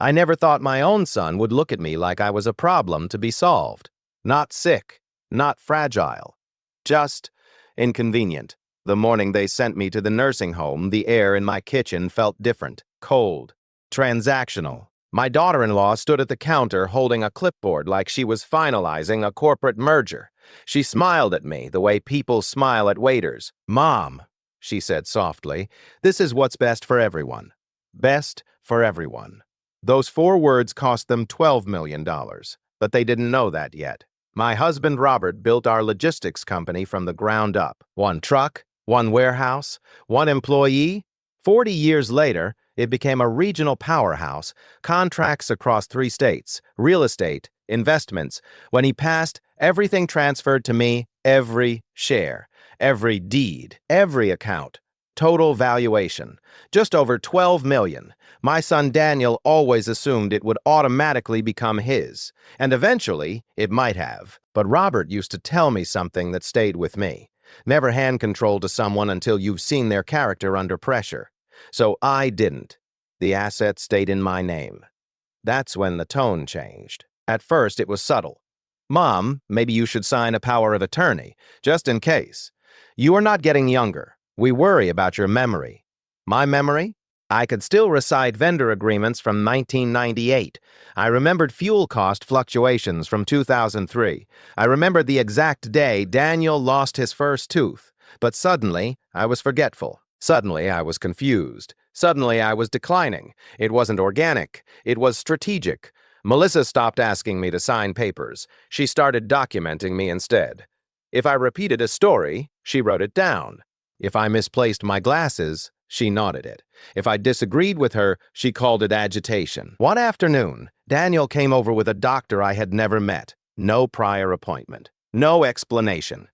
I never thought my own son would look at me like I was a problem to be solved. Not sick, not fragile, just inconvenient. The morning they sent me to the nursing home, the air in my kitchen felt different, cold, transactional. My daughter-in-law stood at the counter holding a clipboard like she was finalizing a corporate merger. She smiled at me the way people smile at waiters. "Mom," she said softly, "this is what's best for everyone. Best for everyone." Those 4 words cost them $12 million, but they didn't know that yet. My husband Robert built our logistics company from the ground up. 1 truck, 1 warehouse, 1 employee. 40 years later, it became a regional powerhouse, contracts across 3 states, real estate, investments. When he passed, everything transferred to me, every share, every deed, every account. Total valuation, just over $12 million. My son Daniel always assumed it would automatically become his, and eventually it might have. But Robert used to tell me something that stayed with me. Never hand control to someone until you've seen their character under pressure. So I didn't. The asset stayed in my name. That's when the tone changed. At first it was subtle. "Mom, maybe you should sign a power of attorney, just in case. You are not getting younger. We worry about your memory." My memory? I could still recite vendor agreements from 1998. I remembered fuel cost fluctuations from 2003. I remembered the exact day Daniel lost his first tooth. But suddenly, I was forgetful. Suddenly, I was confused. Suddenly, I was declining. It wasn't organic. It was strategic. Melissa stopped asking me to sign papers. She started documenting me instead. If I repeated a story, she wrote it down. If I misplaced my glasses, she nodded it. If I disagreed with her, she called it agitation. One afternoon, Daniel came over with a doctor I had never met. No prior appointment. No explanation.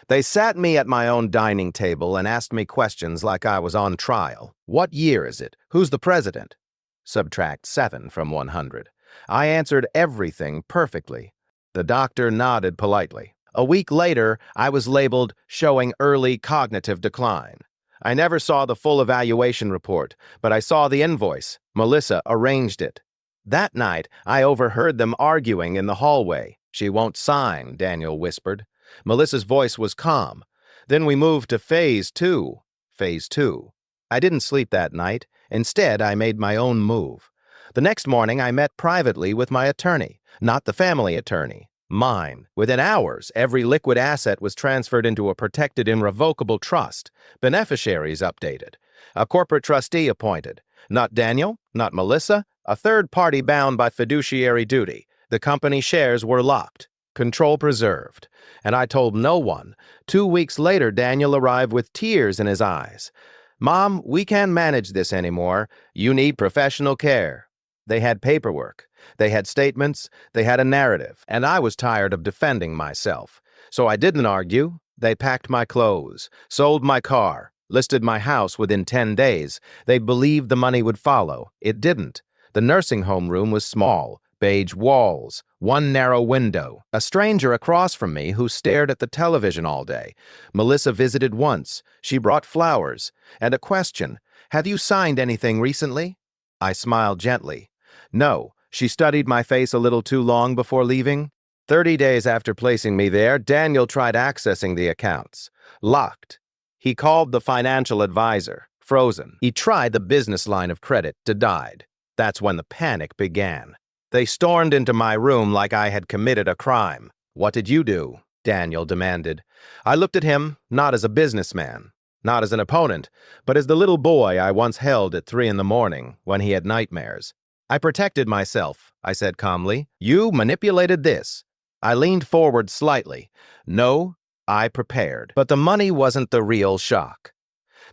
They sat me at my own dining table and asked me questions like I was on trial. What year is it? Who's the president? Subtract 7 from 100. I answered everything perfectly. The doctor nodded politely. A week later, I was labeled showing early cognitive decline. I never saw the full evaluation report, but I saw the invoice. Melissa arranged it. That night, I overheard them arguing in the hallway. "She won't sign," Daniel whispered. Melissa's voice was calm. Then we moved to phase 2. Phase 2. I didn't sleep that night. Instead, I made my own move. The next morning, I met privately with my attorney, not the family attorney. Mine. Within hours, every liquid asset was transferred into a protected irrevocable trust. Beneficiaries updated. A corporate trustee appointed. Not Daniel, not Melissa, a third party bound by fiduciary duty. The company shares were locked. Control preserved. And I told no one. 2 weeks later, Daniel arrived with tears in his eyes. "Mom, we can't manage this anymore. You need professional care." They had paperwork. They had statements, they had a narrative, and I was tired of defending myself. So I didn't argue. They packed my clothes, sold my car, listed my house within 10 days. They believed the money would follow. It didn't. The nursing home room was small, beige walls, 1 narrow window. A stranger across from me who stared at the television all day. Melissa visited once. She brought flowers. And a question, "Have you signed anything recently?" I smiled gently. "No." She studied my face a little too long before leaving. 30 days after placing me there, Daniel tried accessing the accounts. Locked. He called the financial advisor. Frozen. He tried the business line of credit. Denied. That's when the panic began. They stormed into my room like I had committed a crime. "What did you do?" Daniel demanded. I looked at him, not as a businessman, not as an opponent, but as the little boy I once held at 3 in the morning when he had nightmares. "I protected myself," I said calmly. "You manipulated this." I leaned forward slightly. "No, I prepared." But the money wasn't the real shock.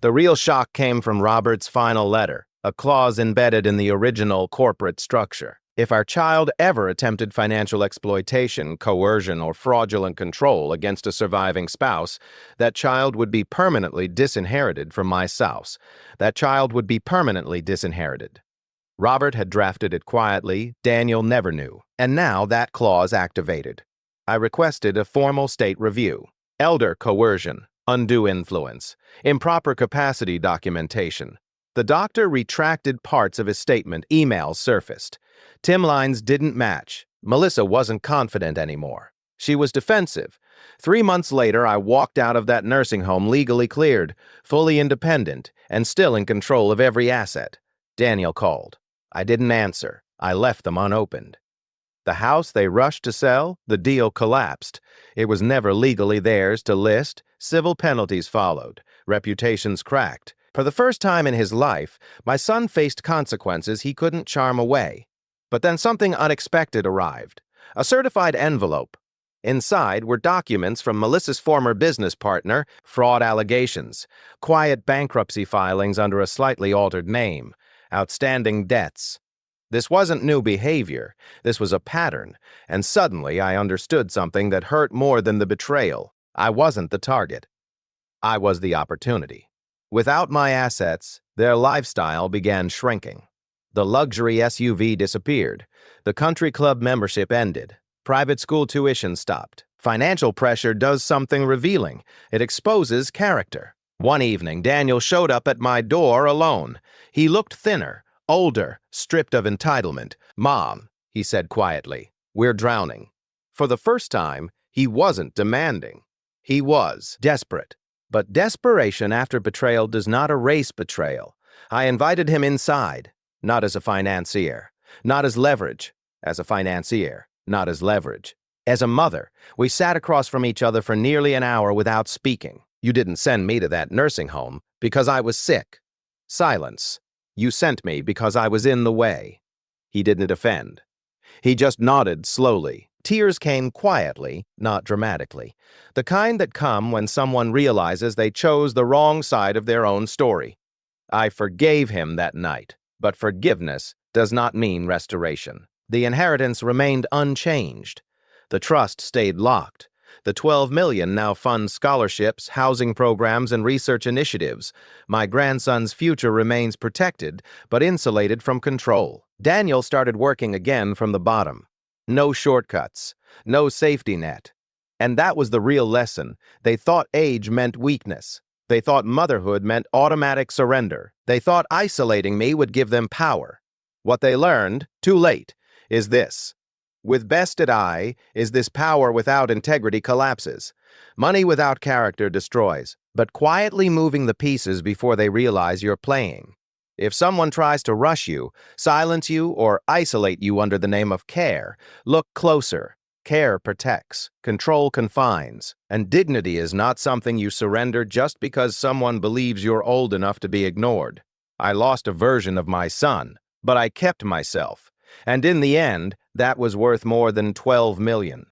The real shock came from Robert's final letter, a clause embedded in the original corporate structure. If our child ever attempted financial exploitation, coercion, or fraudulent control against a surviving spouse, that child would be permanently disinherited from my spouse. That child would be permanently disinherited. Robert had drafted it quietly. Daniel never knew. And now that clause activated. I requested a formal state review. Elder coercion, undue influence, improper capacity documentation. The doctor retracted parts of his statement. Emails surfaced. Timelines didn't match. Melissa wasn't confident anymore. She was defensive. 3 months later, I walked out of that nursing home legally cleared, fully independent, and still in control of every asset. Daniel called. I didn't answer. I left them unopened. The house they rushed to sell, the deal collapsed. It was never legally theirs to list. Civil penalties followed. Reputations cracked. For the first time in his life, my son faced consequences he couldn't charm away. But then something unexpected arrived. A certified envelope. Inside were documents from Melissa's former business partner, fraud allegations, quiet bankruptcy filings under a slightly altered name, outstanding debts. This wasn't new behavior. This was a pattern, and suddenly I understood something that hurt more than the betrayal. I wasn't the target. I was the opportunity. Without my assets, their lifestyle began shrinking. The luxury SUV disappeared. The country club membership ended. Private school tuition stopped. Financial pressure does something revealing. It exposes character. One evening, Daniel showed up at my door alone. He looked thinner, older, stripped of entitlement. "Mom," he said quietly, "we're drowning." For the first time, he wasn't demanding. He was desperate. But desperation after betrayal does not erase betrayal. I invited him inside, not as a financier, not as leverage, as a financier, not as leverage. As a mother, we sat across from each other for nearly an hour without speaking. "You didn't send me to that nursing home because I was sick." Silence. "You sent me because I was in the way." He didn't defend. He just nodded slowly. Tears came quietly, not dramatically. The kind that come when someone realizes they chose the wrong side of their own story. I forgave him that night, but forgiveness does not mean restoration. The inheritance remained unchanged. The trust stayed locked. The $12 million now funds scholarships, housing programs, and research initiatives. My grandson's future remains protected, but insulated from control. Daniel started working again from the bottom. No shortcuts, no safety net. And that was the real lesson. They thought age meant weakness. They thought motherhood meant automatic surrender. They thought isolating me would give them power. What they learned, too late, is this. With bested eye, is this power without integrity collapses. Money without character destroys, but quietly moving the pieces before they realize you're playing. If someone tries to rush you, silence you, or isolate you under the name of care, look closer. Care protects, control confines, and dignity is not something you surrender just because someone believes you're old enough to be ignored. I lost a version of my son, but I kept myself. And in the end, that was worth more than $12 million.